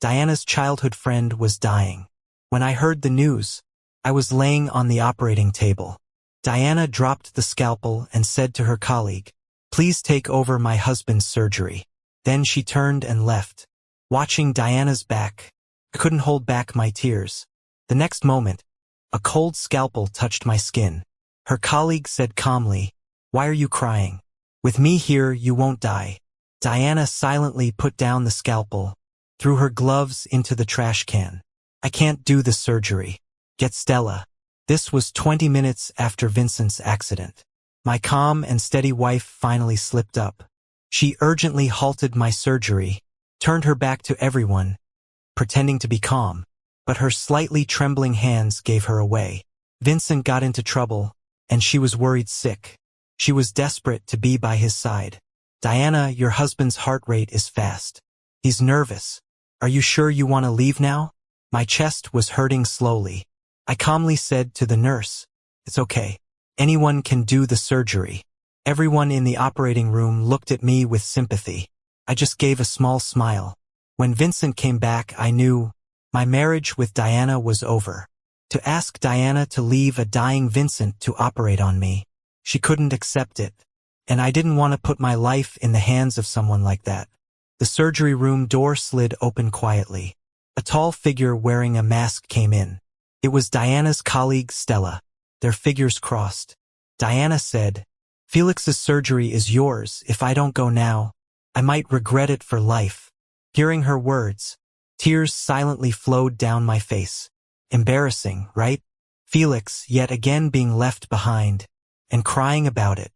Diana's childhood friend was dying. When I heard the news, I was laying on the operating table. Diana dropped the scalpel and said to her colleague, "Please take over my husband's surgery." Then she turned and left. Watching Diana's back, I couldn't hold back my tears. The next moment, a cold scalpel touched my skin. Her colleague said calmly, "Why are you crying? With me here, you won't die." Diana silently put down the scalpel, threw her gloves into the trash can. "I can't do the surgery. Get Stella." This was 20 minutes after Vincent's accident. My calm and steady wife finally slipped up. She urgently halted my surgery, turned her back to everyone, pretending to be calm, but her slightly trembling hands gave her away. Vincent got into trouble, and she was worried sick. She was desperate to be by his side. "Diana, your husband's heart rate is fast. He's nervous. Are you sure you want to leave now?" My chest was hurting slowly. I calmly said to the nurse, "It's okay. Anyone can do the surgery." Everyone in the operating room looked at me with sympathy. I just gave a small smile. When Vincent came back, I knew my marriage with Diana was over. To ask Diana to leave a dying Vincent to operate on me, she couldn't accept it, and I didn't want to put my life in the hands of someone like that. The surgery room door slid open quietly. A tall figure wearing a mask came in. It was Diana's colleague Stella. Their figures crossed. Diana said, "Felix's surgery is yours. If I don't go now, I might regret it for life." Hearing her words, tears silently flowed down my face. Embarrassing, right? Felix yet again being left behind, and crying about it.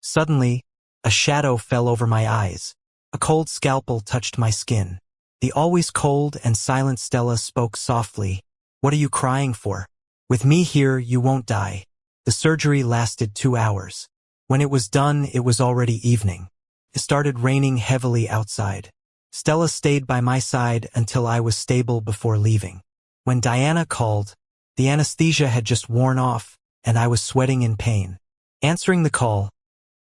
Suddenly, a shadow fell over my eyes. A cold scalpel touched my skin. The always cold and silent Stella spoke softly. "What are you crying for? With me here, you won't die." The surgery lasted 2 hours. When it was done, it was already evening. It started raining heavily outside. Stella stayed by my side until I was stable before leaving. When Diana called, the anesthesia had just worn off, and I was sweating in pain. Answering the call,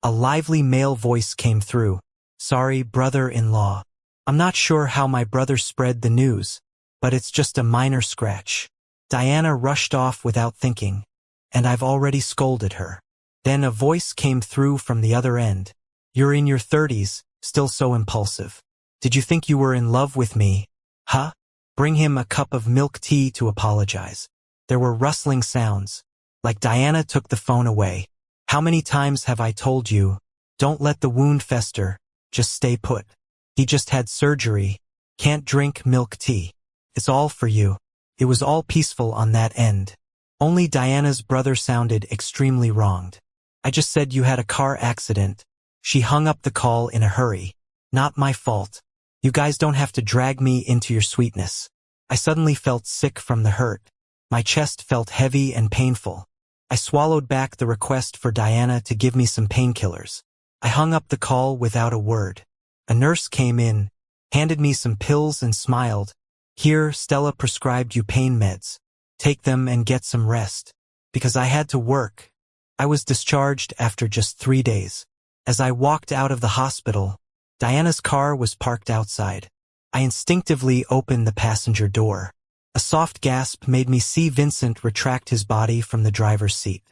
a lively male voice came through. "Sorry, brother-in-law. I'm not sure how my brother spread the news, but it's just a minor scratch." Diana rushed off without thinking, and I've already scolded her. Then a voice came through from the other end. "You're in your 30s, still so impulsive. Did you think you were in love with me? Huh? Bring him a cup of milk tea to apologize." There were rustling sounds, like Diana took the phone away. "How many times have I told you? Don't let the wound fester, just stay put. He just had surgery. Can't drink milk tea. It's all for you." It was all peaceful on that end. Only Diana's brother sounded extremely wronged. "I just said you had a car accident." She hung up the call in a hurry. "Not my fault. You guys don't have to drag me into your sweetness." I suddenly felt sick from the hurt. My chest felt heavy and painful. I swallowed back the request for Diana to give me some painkillers. I hung up the call without a word. A nurse came in, handed me some pills and smiled. "Here, Stella prescribed you pain meds. Take them and get some rest." Because I had to work, I was discharged after just 3 days. As I walked out of the hospital, Diana's car was parked outside. I instinctively opened the passenger door. A soft gasp made me see Vincent retract his body from the driver's seat.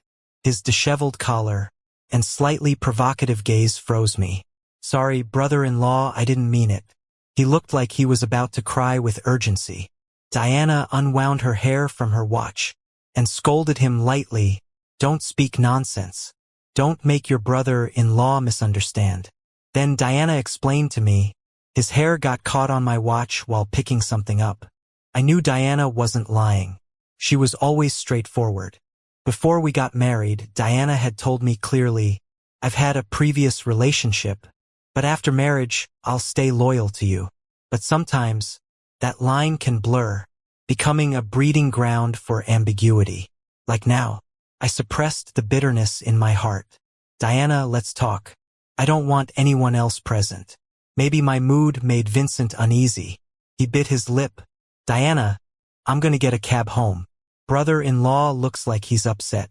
His disheveled collar and slightly provocative gaze froze me. "Sorry, brother-in-law, I didn't mean it." He looked like he was about to cry with urgency. Diana unwound her hair from her watch and scolded him lightly. "Don't speak nonsense. Don't make your brother-in-law misunderstand." Then Diana explained to me, "His hair got caught on my watch while picking something up." I knew Diana wasn't lying. She was always straightforward. Before we got married, Diana had told me clearly, "I've had a previous relationship, but after marriage, I'll stay loyal to you." But sometimes, that line can blur, becoming a breeding ground for ambiguity. Like now, I suppressed the bitterness in my heart. "Diana, let's talk. I don't want anyone else present." Maybe my mood made Vincent uneasy. He bit his lip. "Diana, I'm gonna get a cab home. Brother-in-law looks like he's upset."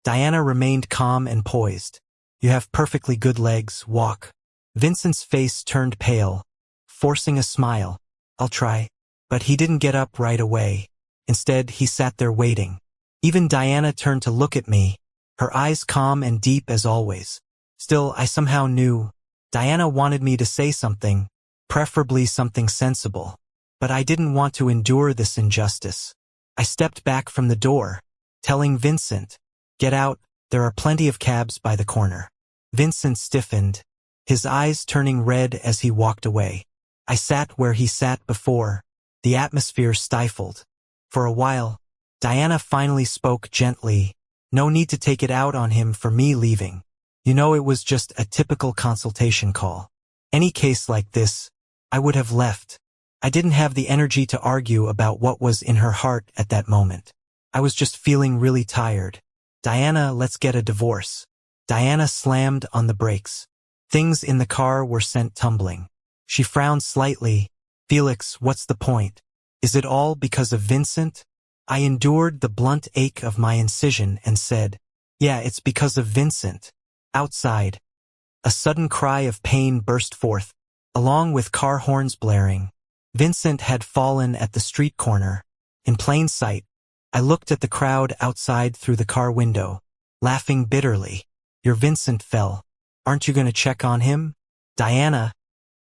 Diana remained calm and poised. "You have perfectly good legs, walk." Vincent's face turned pale, forcing a smile. "I'll try." But he didn't get up right away. Instead, he sat there waiting. Even Diana turned to look at me, her eyes calm and deep as always. Still, I somehow knew Diana wanted me to say something, preferably something sensible. But I didn't want to endure this injustice. I stepped back from the door, telling Vincent, "Get out, there are plenty of cabs by the corner." Vincent stiffened, his eyes turning red as he walked away. I sat where he sat before, the atmosphere stifled. For a while, Diana finally spoke gently. "No need to take it out on him for me leaving. You know, it was just a typical consultation call. Any case like this, I would have left." I didn't have the energy to argue about what was in her heart at that moment. I was just feeling really tired. "Diana, let's get a divorce." Diana slammed on the brakes. Things in the car were sent tumbling. She frowned slightly. "Felix, what's the point? Is it all because of Vincent?" I endured the blunt ache of my incision and said, "Yeah, it's because of Vincent." Outside, a sudden cry of pain burst forth, along with car horns blaring. Vincent had fallen at the street corner. In plain sight, I looked at the crowd outside through the car window, laughing bitterly. "Your Vincent fell. Aren't you going to check on him?" Diana,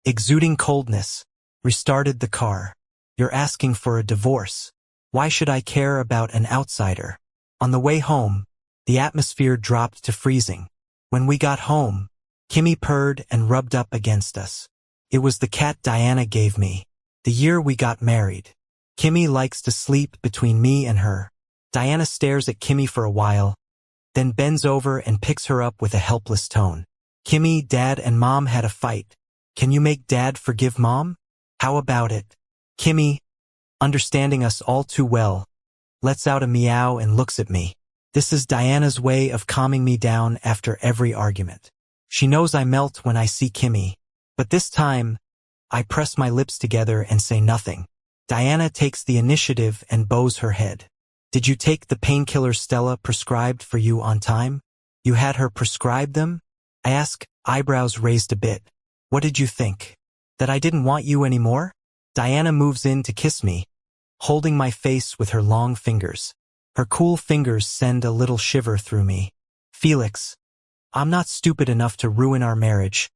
exuding coldness, restarted the car. "You're asking for a divorce. Why should I care about an outsider?" On the way home, the atmosphere dropped to freezing. When we got home, Kimmy purred and rubbed up against us. It was the cat Diana gave me. The year we got married. Kimmy likes to sleep between me and her. Diana stares at Kimmy for a while, then bends over and picks her up with a helpless tone. "Kimmy, Dad and Mom had a fight. Can you make Dad forgive Mom? How about it?" Kimmy, understanding us all too well, lets out a meow and looks at me. This is Diana's way of calming me down after every argument. She knows I melt when I see Kimmy, but this time, I press my lips together and say nothing. Diana takes the initiative and bows her head. "Did you take the painkillers Stella prescribed for you on time?" "You had her prescribe them?" I ask, eyebrows raised a bit. "What did you think? That I didn't want you anymore?" Diana moves in to kiss me, holding my face with her long fingers. Her cool fingers send a little shiver through me. "Felix, I'm not stupid enough to ruin our marriage."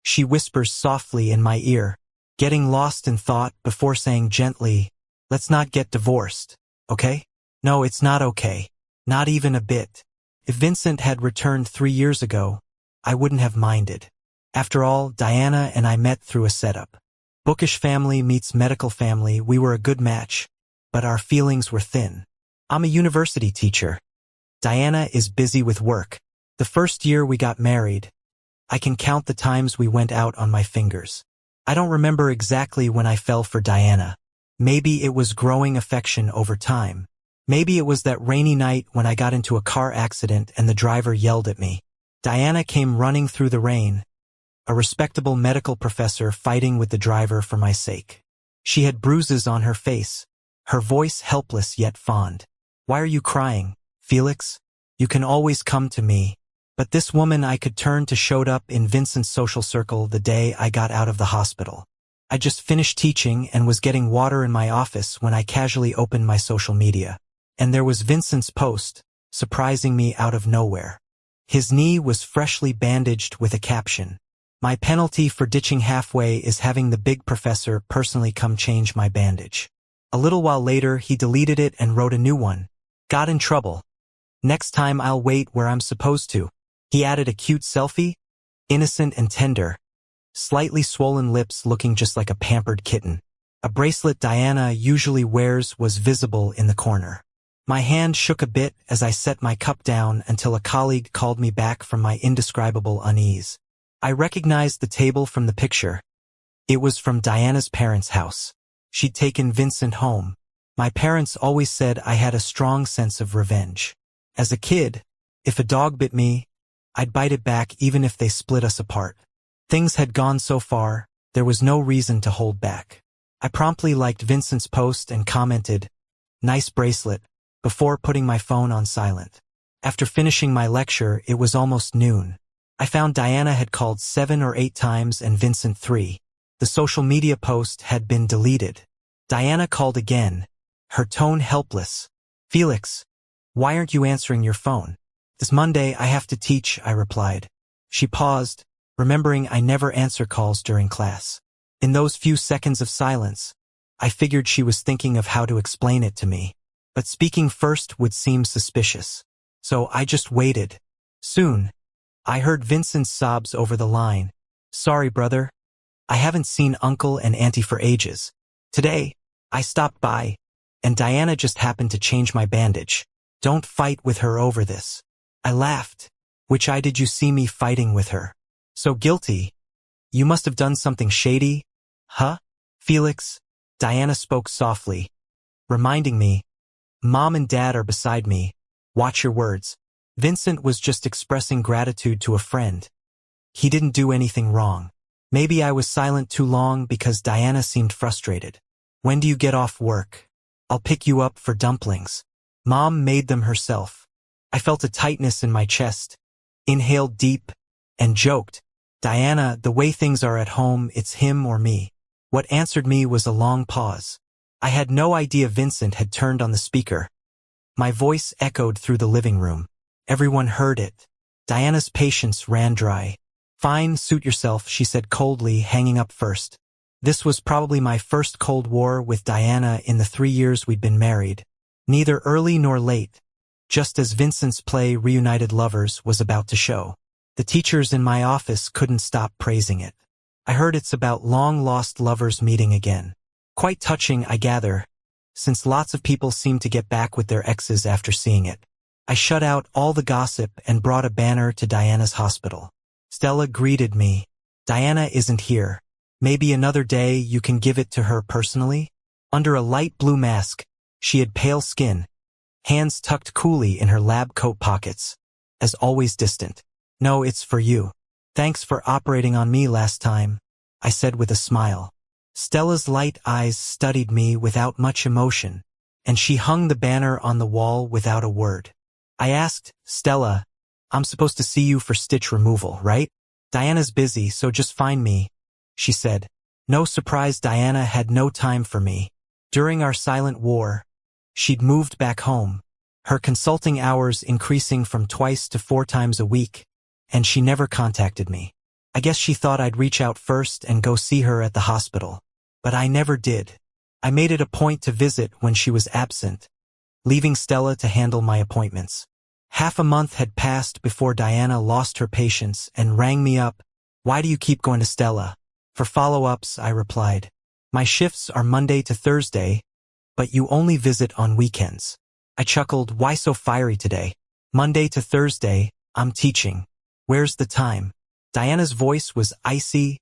She whispers softly in my ear, getting lost in thought before saying gently, "Let's not get divorced, okay?" No, it's not okay. Not even a bit. If Vincent had returned 3 years ago, I wouldn't have minded. After all, Diana and I met through a setup. Bookish family meets medical family, we were a good match, but our feelings were thin. I'm a university teacher. Diana is busy with work. The first year we got married, I can count the times we went out on my fingers. I don't remember exactly when I fell for Diana. Maybe it was growing affection over time. Maybe it was that rainy night when I got into a car accident and the driver yelled at me. Diana came running through the rain, a respectable medical professor fighting with the driver for my sake. She had bruises on her face, her voice helpless yet fond. "Why are you crying, Felix? You can always come to me." But this woman I could turn to showed up in Vincent's social circle the day I got out of the hospital. I just finished teaching and was getting water in my office when I casually opened my social media. And there was Vincent's post, surprising me out of nowhere. His knee was freshly bandaged with a caption, "My penalty for ditching halfway is having the big professor personally come change my bandage." A little while later, he deleted it and wrote a new one. "Got in trouble. Next time I'll wait where I'm supposed to." He added a cute selfie, innocent and tender, slightly swollen lips looking just like a pampered kitten. A bracelet Diana usually wears was visible in the corner. My hand shook a bit as I set my cup down until a colleague called me back from my indescribable unease. I recognized the table from the picture. It was from Diana's parents' house. She'd taken Vincent home. My parents always said I had a strong sense of revenge. As a kid, if a dog bit me, I'd bite it back even if they split us apart. Things had gone so far, there was no reason to hold back. I promptly liked Vincent's post and commented, "Nice bracelet," before putting my phone on silent. After finishing my lecture, it was almost noon. I found Diana had called 7 or 8 times and Vincent 3. The social media post had been deleted. Diana called again, her tone helpless. Felix, why aren't you answering your phone? This Monday I have to teach, I replied. She paused, remembering I never answer calls during class. In those few seconds of silence, I figured she was thinking of how to explain it to me. But speaking first would seem suspicious. So I just waited. Soon, I heard Vincent's sobs over the line. Sorry, brother. I haven't seen Uncle and Auntie for ages. Today, I stopped by, and Diana just happened to change my bandage. Don't fight with her over this. I laughed. Which eye did you see me fighting with her? So guilty. You must have done something shady. Huh? Felix? Diana spoke softly, reminding me, Mom and Dad are beside me. Watch your words. Vincent was just expressing gratitude to a friend. He didn't do anything wrong. Maybe I was silent too long because Diana seemed frustrated. When do you get off work? I'll pick you up for dumplings. Mom made them herself. I felt a tightness in my chest, inhaled deep, and joked. Diana, the way things are at home, it's him or me. What answered me was a long pause. I had no idea Vincent had turned on the speaker. My voice echoed through the living room. Everyone heard it. Diana's patience ran dry. Fine, suit yourself, she said coldly, hanging up first. This was probably my first Cold War with Diana in the 3 years we'd been married. Neither early nor late. Just as Vincent's play Reunited Lovers was about to show. The teachers in my office couldn't stop praising it. I heard it's about long-lost lovers meeting again. Quite touching, I gather, since lots of people seem to get back with their exes after seeing it. I shut out all the gossip and brought a banner to Diana's hospital. Stella greeted me. Diana isn't here. Maybe another day you can give it to her personally? Under a light blue mask, she had pale skin, hands tucked coolly in her lab coat pockets. As always distant. No, it's for you. Thanks for operating on me last time, I said with a smile. Stella's light eyes studied me without much emotion, and she hung the banner on the wall without a word. I asked, Stella, I'm supposed to see you for stitch removal, right? Diana's busy, so just find me, she said. No surprise, Diana had no time for me. During our silent war, she'd moved back home, her consulting hours increasing from 2 to 4 times a week, and she never contacted me. I guess she thought I'd reach out first and go see her at the hospital. But I never did. I made it a point to visit when she was absent, leaving Stella to handle my appointments. Half a month had passed before Diana lost her patience and rang me up. Why do you keep going to Stella? For follow-ups, I replied. My shifts are Monday to Thursday, but you only visit on weekends. I chuckled, why so fiery today? Monday to Thursday, I'm teaching. Where's the time? Diana's voice was icy.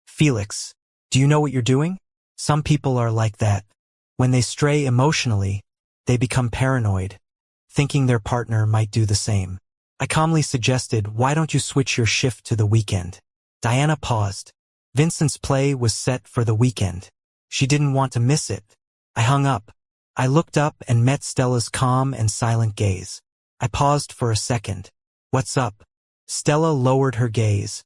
Felix, do you know what you're doing? Some people are like that. When they stray emotionally, they become paranoid, thinking their partner might do the same. I calmly suggested, why don't you switch your shift to the weekend? Diana paused. Vincent's play was set for the weekend. She didn't want to miss it. I hung up. I looked up and met Stella's calm and silent gaze. I paused for a second. What's up? Stella lowered her gaze,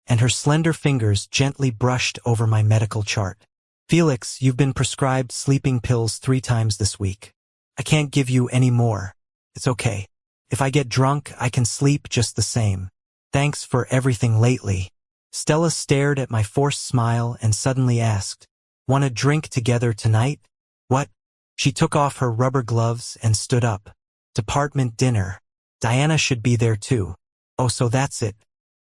and her slender fingers gently brushed over my medical chart. Felix, you've been prescribed sleeping pills 3 times this week. I can't give you any more. It's okay. If I get drunk, I can sleep just the same. Thanks for everything lately. Stella stared at my forced smile and suddenly asked, Want a drink together tonight? What? She took off her rubber gloves and stood up. Department dinner. Diana should be there too. Oh, so that's it.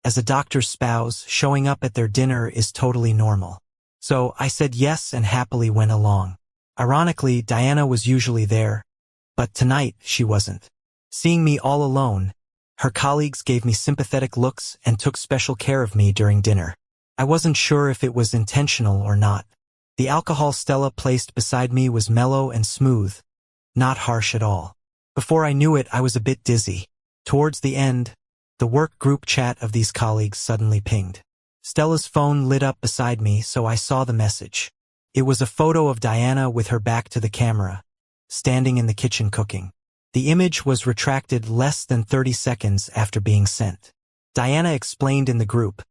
As a doctor's spouse, showing up at their dinner is totally normal. So I said yes and happily went along. Ironically, Diana was usually there, but tonight she wasn't. Seeing me all alone, her colleagues gave me sympathetic looks and took special care of me during dinner. I wasn't sure if it was intentional or not. The alcohol Stella placed beside me was mellow and smooth, not harsh at all. Before I knew it, I was a bit dizzy. Towards the end, the work group chat of these colleagues suddenly pinged. Stella's phone lit up beside me, so I saw the message. It was a photo of Diana with her back to the camera, standing in the kitchen cooking. The image was retracted less than 30 seconds after being sent. Diana explained in the group,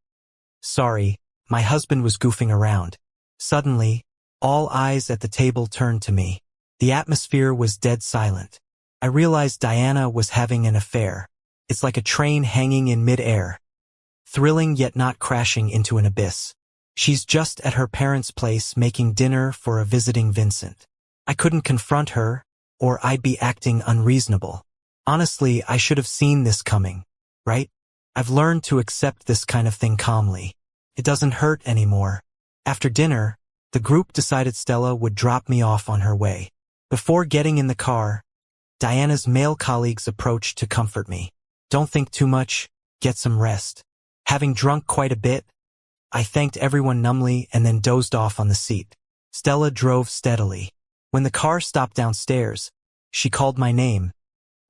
Sorry, my husband was goofing around. Suddenly, All eyes at the table turned to me. The atmosphere was dead silent. I realized Diana was having an affair. It's like a train hanging in mid-air, thrilling yet not crashing into an abyss. She's just at her parents' place making dinner for a visiting Vincent. I couldn't confront her, or I'd be acting unreasonable. Honestly, I should have seen this coming, right? I've learned to accept this kind of thing calmly. It doesn't hurt anymore. After dinner, the group decided Stella would drop me off on her way. Before getting in the car, Diana's male colleagues approached to comfort me. Don't think too much, get some rest. Having drunk quite a bit, I thanked everyone numbly and then dozed off on the seat. Stella drove steadily. When the car stopped downstairs, she called my name,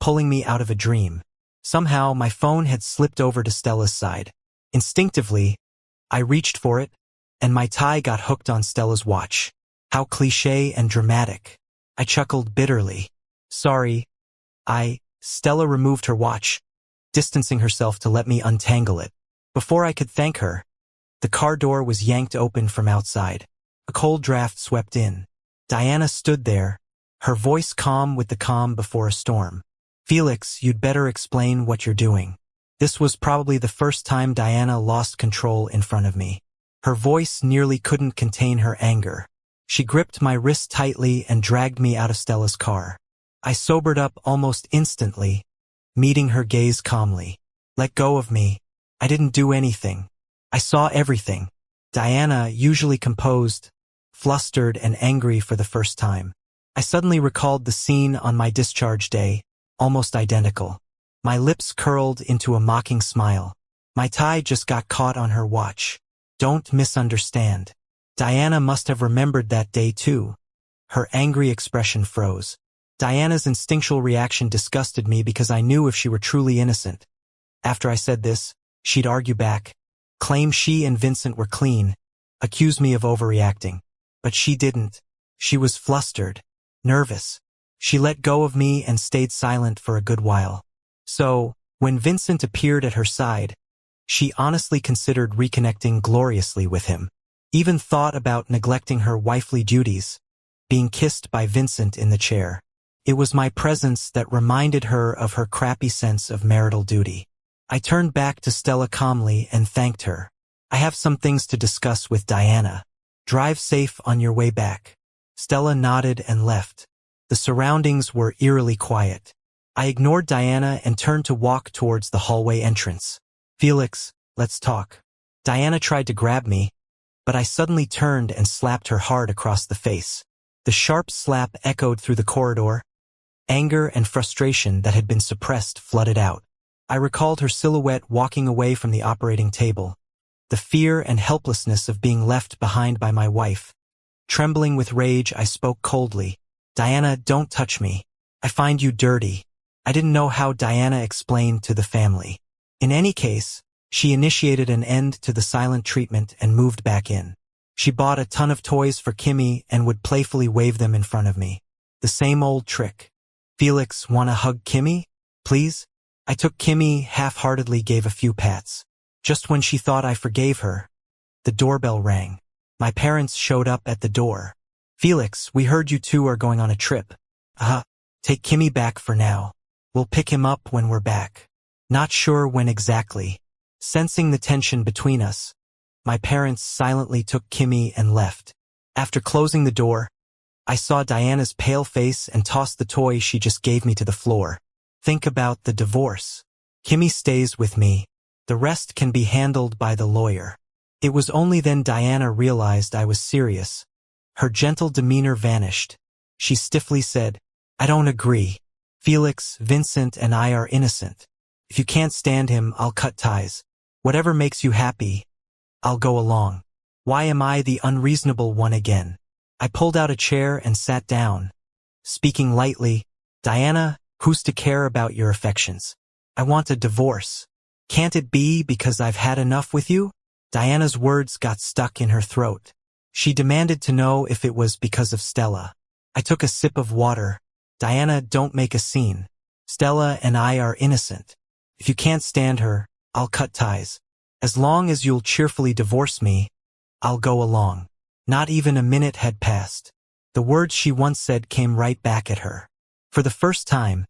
pulling me out of a dream. Somehow, my phone had slipped over to Stella's side. Instinctively, I reached for it, and my tie got hooked on Stella's watch. How cliché and dramatic. I chuckled bitterly. Sorry, Stella removed her watch, distancing herself to let me untangle it. Before I could thank her, the car door was yanked open from outside. A cold draft swept in. Diana stood there, her voice calm with the calm before a storm. Felix, you'd better explain what you're doing. This was probably the first time Diana lost control in front of me. Her voice nearly couldn't contain her anger. She gripped my wrist tightly and dragged me out of Stella's car. I sobered up almost instantly, meeting her gaze calmly. Let go of me. I didn't do anything. I saw everything. Diana, usually composed, flustered and angry for the first time. I suddenly recalled the scene on my discharge day, almost identical. My lips curled into a mocking smile. My tie just got caught on her watch. Don't misunderstand. Diana must have remembered that day too. Her angry expression froze. Diana's instinctual reaction disgusted me because I knew if she were truly innocent. After I said this, she'd argue back, claim she and Vincent were clean, accuse me of overreacting. But she didn't. She was flustered, nervous. She let go of me and stayed silent for a good while. So, when Vincent appeared at her side, she honestly considered reconnecting gloriously with him. Even thought about neglecting her wifely duties, being kissed by Vincent in the chair. It was my presence that reminded her of her crappy sense of marital duty. I turned back to Stella calmly and thanked her. I have some things to discuss with Diana. Drive safe on your way back. Stella nodded and left. The surroundings were eerily quiet. I ignored Diana and turned to walk towards the hallway entrance. Felix, let's talk. Diana tried to grab me, but I suddenly turned and slapped her hard across the face. The sharp slap echoed through the corridor. Anger and frustration that had been suppressed flooded out. I recalled her silhouette walking away from the operating table. The fear and helplessness of being left behind by my wife. Trembling with rage, I spoke coldly. Diana, don't touch me. I find you dirty. I didn't know how Diana explained to the family. In any case, she initiated an end to the silent treatment and moved back in. She bought a ton of toys for Kimmy and would playfully wave them in front of me. The same old trick. Felix, wanna hug Kimmy? Please? I took Kimmy, half-heartedly gave a few pats. Just when she thought I forgave her, the doorbell rang. My parents showed up at the door. Felix, we heard you two are going on a trip. Take Kimmy back for now. We'll pick him up when we're back. Not sure when exactly. Sensing the tension between us, my parents silently took Kimmy and left. After closing the door, I saw Diana's pale face and tossed the toy she just gave me to the floor. Think about the divorce. Kimmy stays with me. The rest can be handled by the lawyer. It was only then Diana realized I was serious. Her gentle demeanor vanished. She stiffly said, I don't agree. Felix, Vincent, and I are innocent. If you can't stand him, I'll cut ties. Whatever makes you happy, I'll go along. Why am I the unreasonable one again? I pulled out a chair and sat down. Speaking lightly, Diana, who's to care about your affections? I want a divorce. Can't it be because I've had enough with you? Diana's words got stuck in her throat. She demanded to know if it was because of Stella. I took a sip of water. Diana, don't make a scene. Stella and I are innocent. If you can't stand her, I'll cut ties. As long as you'll cheerfully divorce me, I'll go along. Not even a minute had passed. The words she once said came right back at her. For the first time,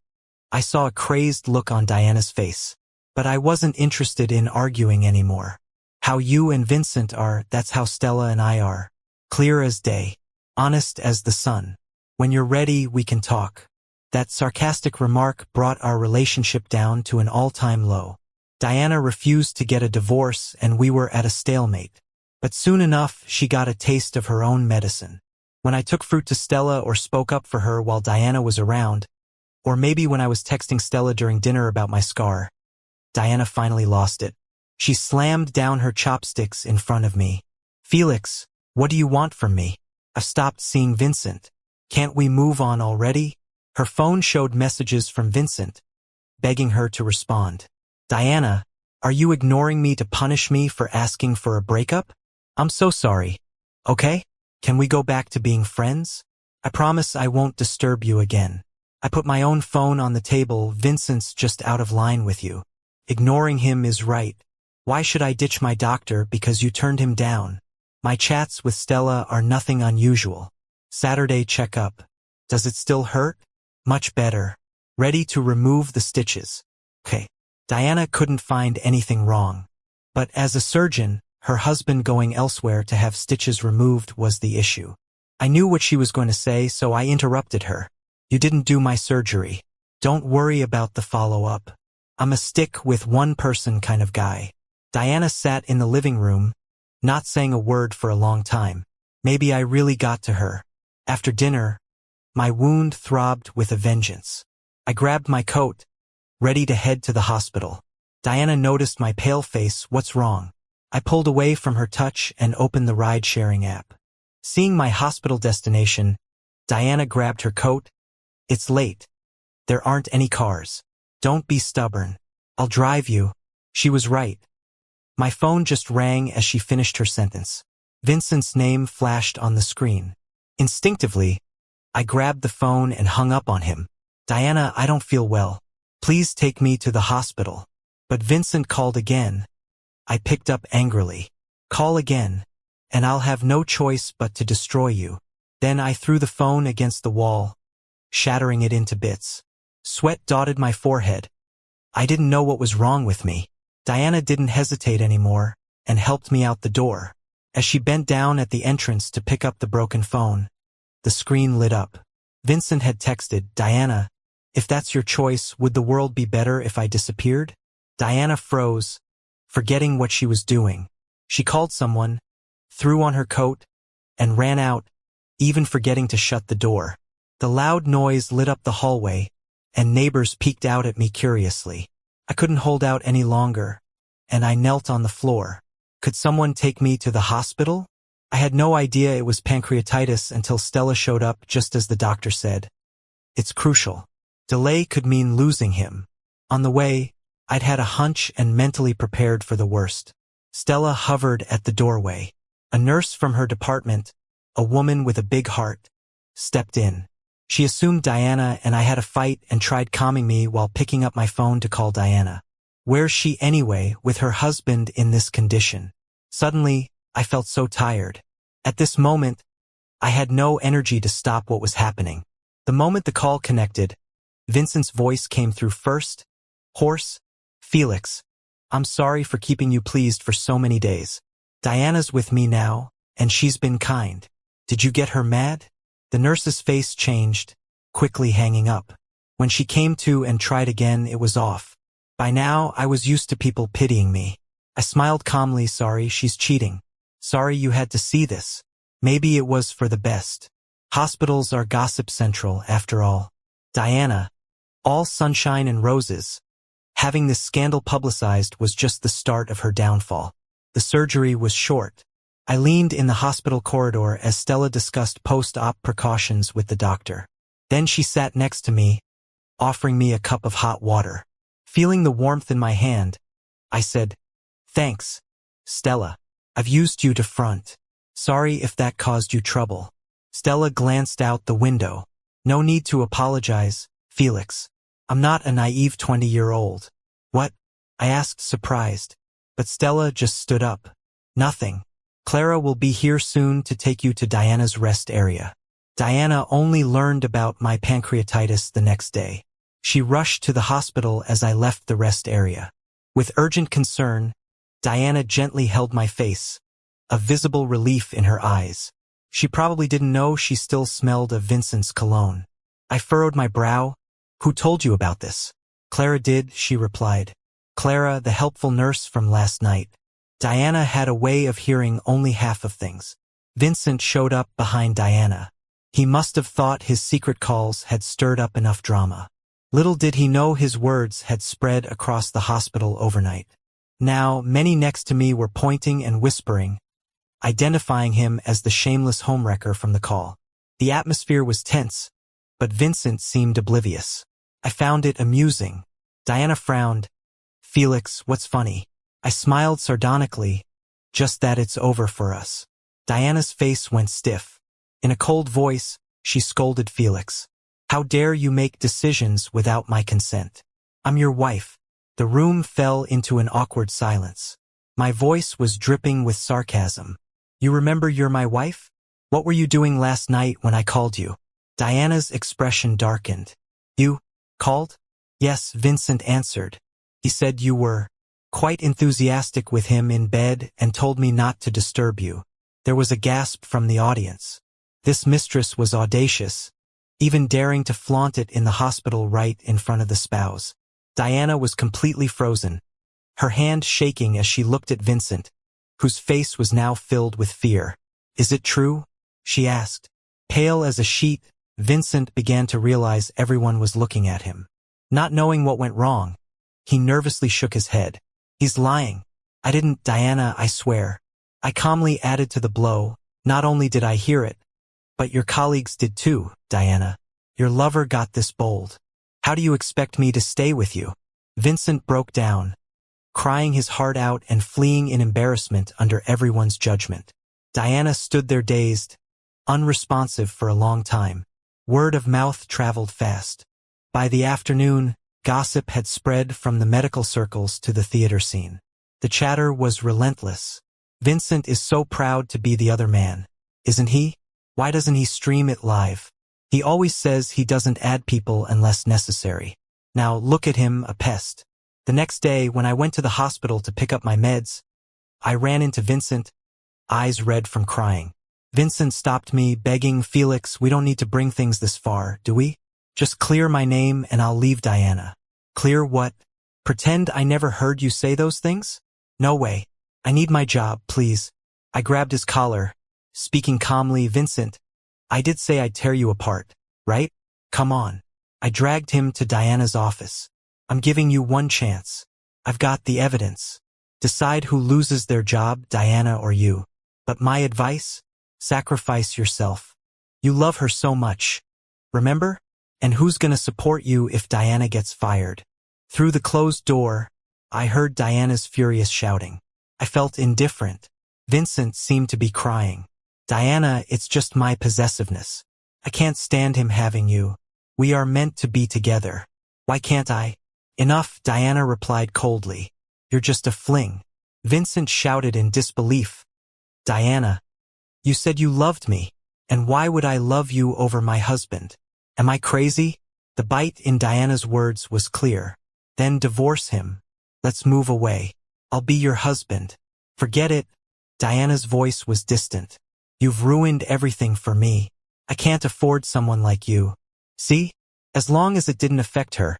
I saw a crazed look on Diana's face. But I wasn't interested in arguing anymore. How you and Vincent are, that's how Stella and I are. Clear as day. Honest as the sun. When you're ready, we can talk. That sarcastic remark brought our relationship down to an all-time low. Diana refused to get a divorce and we were at a stalemate. But soon enough, she got a taste of her own medicine. When I took fruit to Stella or spoke up for her while Diana was around, or maybe when I was texting Stella during dinner about my scar, Diana finally lost it. She slammed down her chopsticks in front of me. Felix, what do you want from me? I've stopped seeing Vincent. Can't we move on already? Her phone showed messages from Vincent, begging her to respond. Diana, are you ignoring me to punish me for asking for a breakup? I'm so sorry. Okay? Can we go back to being friends? I promise I won't disturb you again. I put my own phone on the table. Vincent's just out of line with you. Ignoring him is right. Why should I ditch my doctor because you turned him down? My chats with Stella are nothing unusual. Saturday checkup. Does it still hurt? Much better. Ready to remove the stitches. Okay. Diana couldn't find anything wrong. But as a surgeon, her husband going elsewhere to have stitches removed was the issue. I knew what she was going to say, so I interrupted her. You didn't do my surgery. Don't worry about the follow-up. I'm a stick with one person kind of guy. Diana sat in the living room, not saying a word for a long time. Maybe I really got to her. After dinner, my wound throbbed with a vengeance. I grabbed my coat, ready to head to the hospital. Diana noticed my pale face. What's wrong? I pulled away from her touch and opened the ride-sharing app. Seeing my hospital destination, Diana grabbed her coat. It's late. There aren't any cars. Don't be stubborn. I'll drive you. She was right. My phone just rang as she finished her sentence. Vincent's name flashed on the screen. Instinctively, I grabbed the phone and hung up on him. Diana, I don't feel well. Please take me to the hospital. But Vincent called again. I picked up angrily. Call again, and I'll have no choice but to destroy you. Then I threw the phone against the wall, shattering it into bits. Sweat dotted my forehead. I didn't know what was wrong with me. Diana didn't hesitate anymore and helped me out the door. As she bent down at the entrance to pick up the broken phone, the screen lit up. Vincent had texted, Diana, if that's your choice, would the world be better if I disappeared? Diana froze, forgetting what she was doing. She called someone, threw on her coat, and ran out, even forgetting to shut the door. The loud noise lit up the hallway, and neighbors peeked out at me curiously. I couldn't hold out any longer, and I knelt on the floor. Could someone take me to the hospital? I had no idea it was pancreatitis until Stella showed up just as the doctor said. It's crucial. Delay could mean losing him. On the way, I'd had a hunch and mentally prepared for the worst. Stella hovered at the doorway. A nurse from her department, a woman with a big heart, stepped in. She assumed Diana and I had a fight and tried calming me while picking up my phone to call Diana. Where's she anyway, with her husband in this condition? Suddenly, I felt so tired. At this moment, I had no energy to stop what was happening. The moment the call connected, Vincent's voice came through first. Hoarse. Felix, I'm sorry for keeping you pleased for so many days. Diana's with me now, and she's been kind. Did you get her mad? The nurse's face changed, quickly hanging up. When she came to and tried again, it was off. By now, I was used to people pitying me. I smiled calmly. Sorry, she's cheating. Sorry you had to see this. Maybe it was for the best. Hospitals are gossip central, after all. Diana, all sunshine and roses. Having this scandal publicized was just the start of her downfall. The surgery was short. I leaned in the hospital corridor as Stella discussed post-op precautions with the doctor. Then she sat next to me, offering me a cup of hot water. Feeling the warmth in my hand, I said, Thanks, Stella. I've used you to front. Sorry if that caused you trouble. Stella glanced out the window. No need to apologize, Felix. I'm not a naive 20-year-old. What? I asked, surprised. But Stella just stood up. Nothing. Clara will be here soon to take you to Diana's rest area. Diana only learned about my pancreatitis the next day. She rushed to the hospital as I left the rest area. With urgent concern, Diana gently held my face, a visible relief in her eyes. She probably didn't know she still smelled of Vincent's cologne. I furrowed my brow. Who told you about this? Clara did, she replied. Clara, the helpful nurse from last night. Diana had a way of hearing only half of things. Vincent showed up behind Diana. He must have thought his secret calls had stirred up enough drama. Little did he know his words had spread across the hospital overnight. Now, many next to me were pointing and whispering, identifying him as the shameless homewrecker from the call. The atmosphere was tense, but Vincent seemed oblivious. I found it amusing. Diana frowned. Felix, what's funny? I smiled sardonically. Just that it's over for us. Diana's face went stiff. In a cold voice, she scolded Felix. How dare you make decisions without my consent? I'm your wife. The room fell into an awkward silence. My voice was dripping with sarcasm. You remember you're my wife? What were you doing last night when I called you? Diana's expression darkened. You called? Yes, Vincent answered. He said you were quite enthusiastic with him in bed and told me not to disturb you. There was a gasp from the audience. This mistress was audacious, even daring to flaunt it in the hospital right in front of the spouse. Diana was completely frozen, her hand shaking as she looked at Vincent, whose face was now filled with fear. Is it true? She asked. Pale as a sheet, Vincent began to realize everyone was looking at him. Not knowing what went wrong, he nervously shook his head. He's lying. I didn't, Diana, I swear. I calmly added to the blow. Not only did I hear it, but your colleagues did too, Diana. Your lover got this bold. How do you expect me to stay with you? Vincent broke down, crying his heart out and fleeing in embarrassment under everyone's judgment. Diana stood there dazed, unresponsive for a long time. Word of mouth traveled fast. By the afternoon, gossip had spread from the medical circles to the theater scene. The chatter was relentless. Vincent is so proud to be the other man, isn't he? Why doesn't he stream it live? He always says he doesn't add people unless necessary. Now look at him, a pest. The next day, when I went to the hospital to pick up my meds, I ran into Vincent, eyes red from crying. Vincent stopped me, begging, Felix, we don't need to bring things this far, do we? Just clear my name and I'll leave Diana. Clear what? Pretend I never heard you say those things? No way. I need my job, please. I grabbed his collar, speaking calmly, Vincent, I did say I'd tear you apart, right? Come on. I dragged him to Diana's office. I'm giving you one chance. I've got the evidence. Decide who loses their job, Diana or you. But my advice? Sacrifice yourself. You love her so much. Remember? And who's gonna support you if Diana gets fired? Through the closed door, I heard Diana's furious shouting. I felt indifferent. Vincent seemed to be crying. Diana, it's just my possessiveness. I can't stand him having you. We are meant to be together. Why can't I? Enough, Diana replied coldly. You're just a fling. Vincent shouted in disbelief. Diana, you said you loved me. And why would I love you over my husband? Am I crazy? The bite in Diana's words was clear. Then divorce him. Let's move away. I'll be your husband. Forget it. Diana's voice was distant. You've ruined everything for me. I can't afford someone like you. See? As long as it didn't affect her.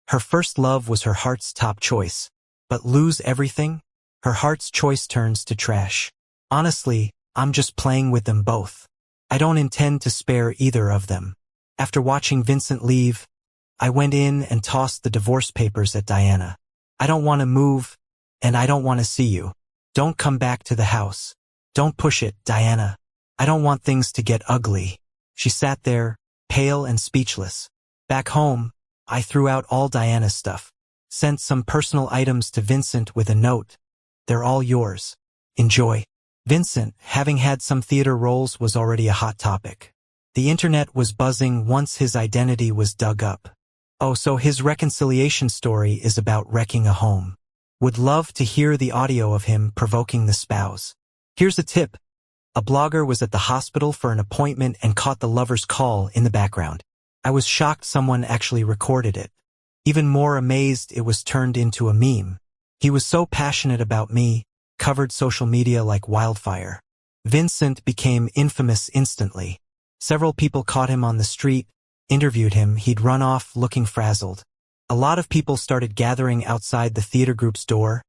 Her first love was her heart's top choice. But lose everything? Her heart's choice turns to trash. Honestly, I'm just playing with them both. I don't intend to spare either of them. After watching Vincent leave, I went in and tossed the divorce papers at Diana. I don't want to move, and I don't want to see you. Don't come back to the house. Don't push it, Diana. I don't want things to get ugly. She sat there, pale and speechless. Back home, I threw out all Diana's stuff. Sent some personal items to Vincent with a note. They're all yours. Enjoy. Vincent, having had some theater roles, was already a hot topic. The internet was buzzing once his identity was dug up. Oh, so his reconciliation story is about wrecking a home. Would love to hear the audio of him provoking the spouse. Here's a tip. A blogger was at the hospital for an appointment and caught the lover's call in the background. I was shocked someone actually recorded it. Even more amazed it was turned into a meme. He was so passionate about me, covered social media like wildfire. Vincent became infamous instantly. Several people caught him on the street, interviewed him, he'd run off looking frazzled. A lot of people started gathering outside the theater group's door,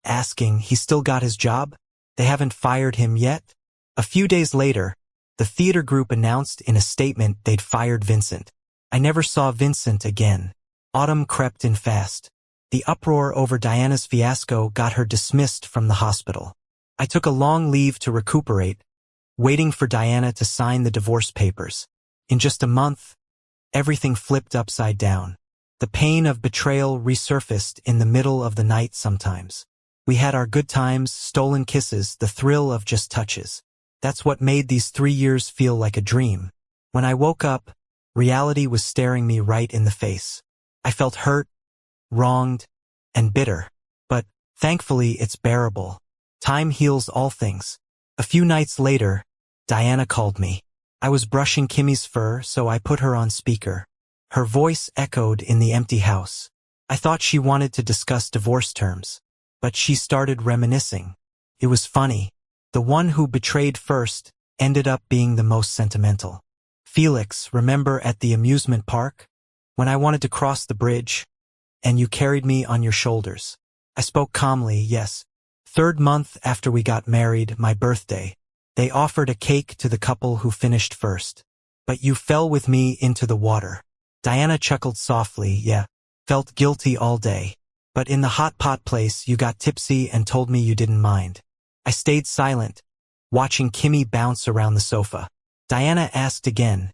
asking, he still got his job? They haven't fired him yet? A few days later, the theater group announced in a statement they'd fired Vincent. I never saw Vincent again. Autumn crept in fast. The uproar over Diana's fiasco got her dismissed from the hospital. I took a long leave to recuperate, waiting for Diana to sign the divorce papers. In just a month, everything flipped upside down. The pain of betrayal resurfaced in the middle of the night sometimes. We had our good times, stolen kisses, the thrill of just touches. That's what made these 3 years feel like a dream. When I woke up, reality was staring me right in the face. I felt hurt, wronged, and bitter. But, thankfully, it's bearable. Time heals all things. A few nights later, Diana called me. I was brushing Kimmy's fur, so I put her on speaker. Her voice echoed in the empty house. I thought she wanted to discuss divorce terms. But she started reminiscing. It was funny. The one who betrayed first ended up being the most sentimental. Felix, remember at the amusement park? When I wanted to cross the bridge, and you carried me on your shoulders. I spoke calmly, yes. 3rd month after we got married, my birthday. They offered a cake to the couple who finished first. But you fell with me into the water. Diana chuckled softly, yeah. Felt guilty all day. But in the hot pot place, you got tipsy and told me you didn't mind. I stayed silent, watching Kimmy bounce around the sofa. Diana asked again,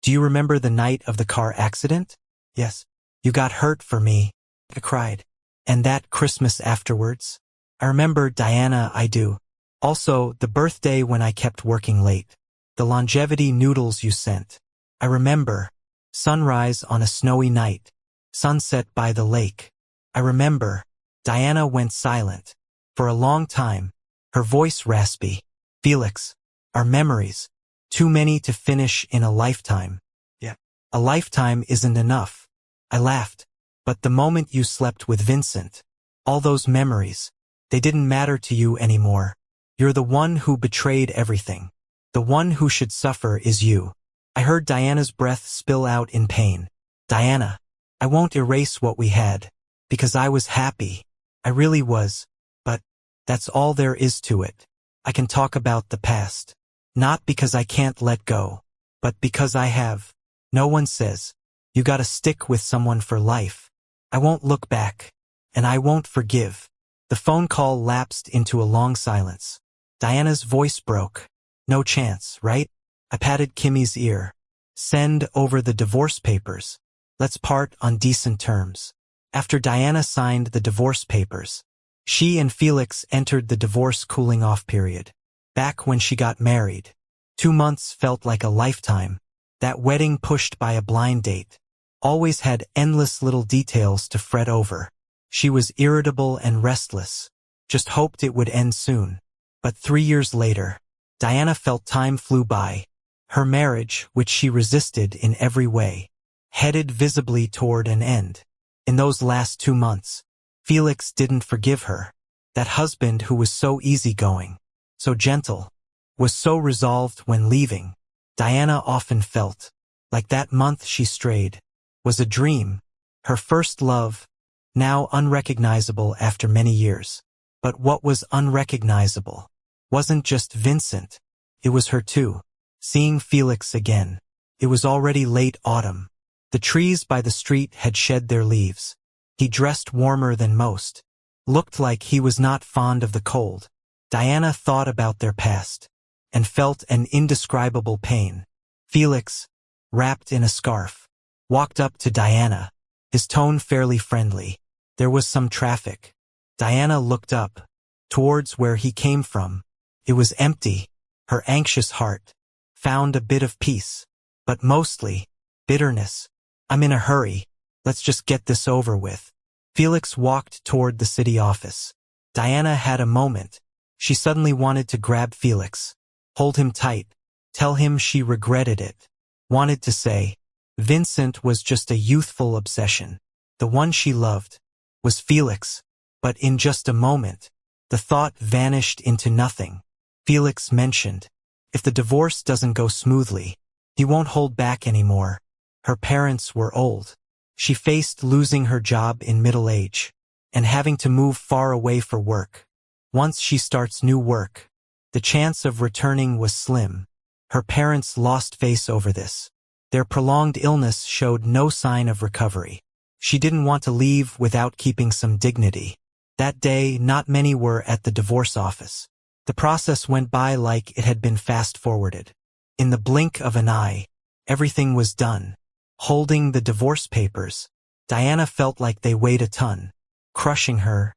do you remember the night of the car accident? Yes. You got hurt for me. I cried. And that Christmas afterwards? I remember, Diana, I do. Also, the birthday when I kept working late. The longevity noodles you sent. I remember. Sunrise on a snowy night. Sunset by the lake. I remember. Diana went silent. For a long time, her voice raspy. Felix, our memories. Too many to finish in a lifetime. Yeah. A lifetime isn't enough. I laughed. But the moment you slept with Vincent, all those memories, they didn't matter to you anymore. You're the one who betrayed everything. The one who should suffer is you. I heard Diana's breath spill out in pain. Diana, I won't erase what we had. Because I was happy. I really was. But that's all there is to it. I can talk about the past. Not because I can't let go, but because I have. No one says, you gotta stick with someone for life. I won't look back. And I won't forgive. The phone call lapsed into a long silence. Diana's voice broke. No chance, right? I patted Kimmy's ear. Send over the divorce papers. Let's part on decent terms. After Diana signed the divorce papers, she and Felix entered the divorce cooling-off period. Back when she got married, 2 months felt like a lifetime. That wedding pushed by a blind date always had endless little details to fret over. She was irritable and restless, just hoped it would end soon. But 3 years later, Diana felt time flew by. Her marriage, which she resisted in every way, headed visibly toward an end. In those last 2 months, Felix didn't forgive her. That husband who was so easygoing, so gentle, was so resolved when leaving. Diana often felt like that month she strayed was a dream, her first love, now unrecognizable after many years. But what was unrecognizable wasn't just Vincent, it was her too. Seeing Felix again. It was already late autumn. The trees by the street had shed their leaves. He dressed warmer than most. Looked like he was not fond of the cold. Diana thought about their past and felt an indescribable pain. Felix, wrapped in a scarf, walked up to Diana, his tone fairly friendly. There was some traffic. Diana looked up, towards where he came from. It was empty. Her anxious heart found a bit of peace, but mostly bitterness. I'm in a hurry. Let's just get this over with. Felix walked toward the city office. Diana had a moment. She suddenly wanted to grab Felix, hold him tight, tell him she regretted it. Wanted to say, Vincent was just a youthful obsession. The one she loved was Felix, but in just a moment, the thought vanished into nothing. Felix mentioned, if the divorce doesn't go smoothly, he won't hold back anymore. Her parents were old. She faced losing her job in middle age and having to move far away for work. Once she starts new work, the chance of returning was slim. Her parents lost face over this. Their prolonged illness showed no sign of recovery. She didn't want to leave without keeping some dignity. That day, not many were at the divorce office. The process went by like it had been fast-forwarded. In the blink of an eye, everything was done. Holding the divorce papers, Diana felt like they weighed a ton, crushing her,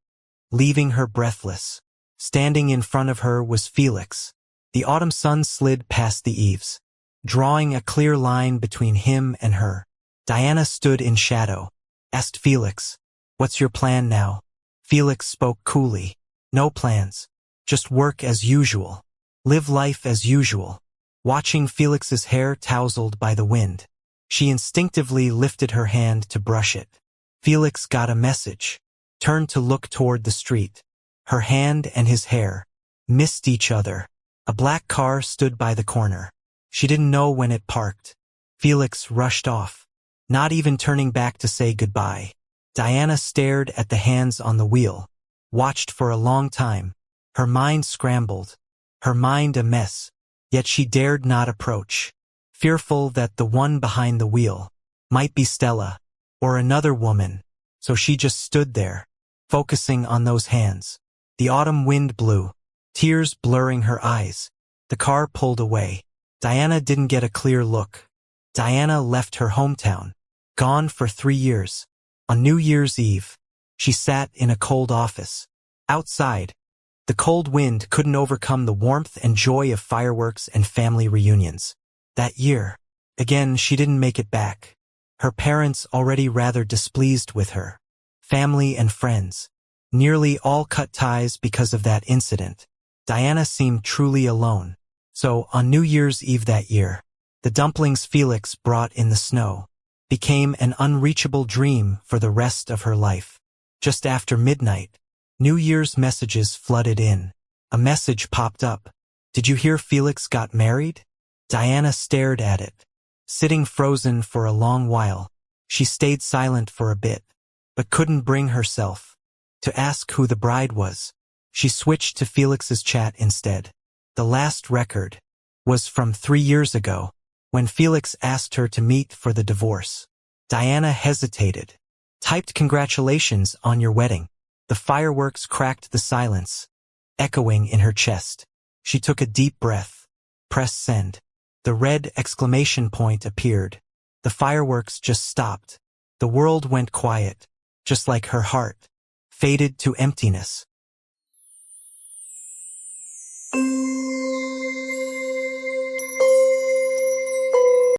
leaving her breathless. Standing in front of her was Felix. The autumn sun slid past the eaves, drawing a clear line between him and her. Diana stood in shadow, asked Felix, "What's your plan now?" Felix spoke coolly, "No plans. Just work as usual. Live life as usual." Watching Felix's hair tousled by the wind, she instinctively lifted her hand to brush it. Felix got a message, turned to look toward the street. Her hand and his hair missed each other. A black car stood by the corner. She didn't know when it parked. Felix rushed off, not even turning back to say goodbye. Diana stared at the hands on the wheel, watched for a long time. Her mind scrambled, her mind a mess, yet she dared not approach, fearful that the one behind the wheel might be Stella or another woman. So she just stood there, focusing on those hands. The autumn wind blew, tears blurring her eyes. The car pulled away. Diana didn't get a clear look. Diana left her hometown, gone for 3 years. On New Year's Eve, she sat in a cold office. Outside, the cold wind couldn't overcome the warmth and joy of fireworks and family reunions. That year, again, she didn't make it back. Her parents already rather displeased with her. Family and friends nearly all cut ties because of that incident. Diana seemed truly alone. So, on New Year's Eve that year, the dumplings Felix brought in the snow became an unreachable dream for the rest of her life. Just after midnight, New Year's messages flooded in. A message popped up. "Did you hear Felix got married?" Diana stared at it, sitting frozen for a long while. She stayed silent for a bit, but couldn't bring herself to ask who the bride was. She switched to Felix's chat instead. The last record was from 3 years ago, when Felix asked her to meet for the divorce. Diana hesitated, typed "Congratulations on your wedding." The fireworks cracked the silence, echoing in her chest. She took a deep breath, pressed send. The red exclamation point appeared. The fireworks just stopped. The world went quiet, just like her heart, faded to emptiness.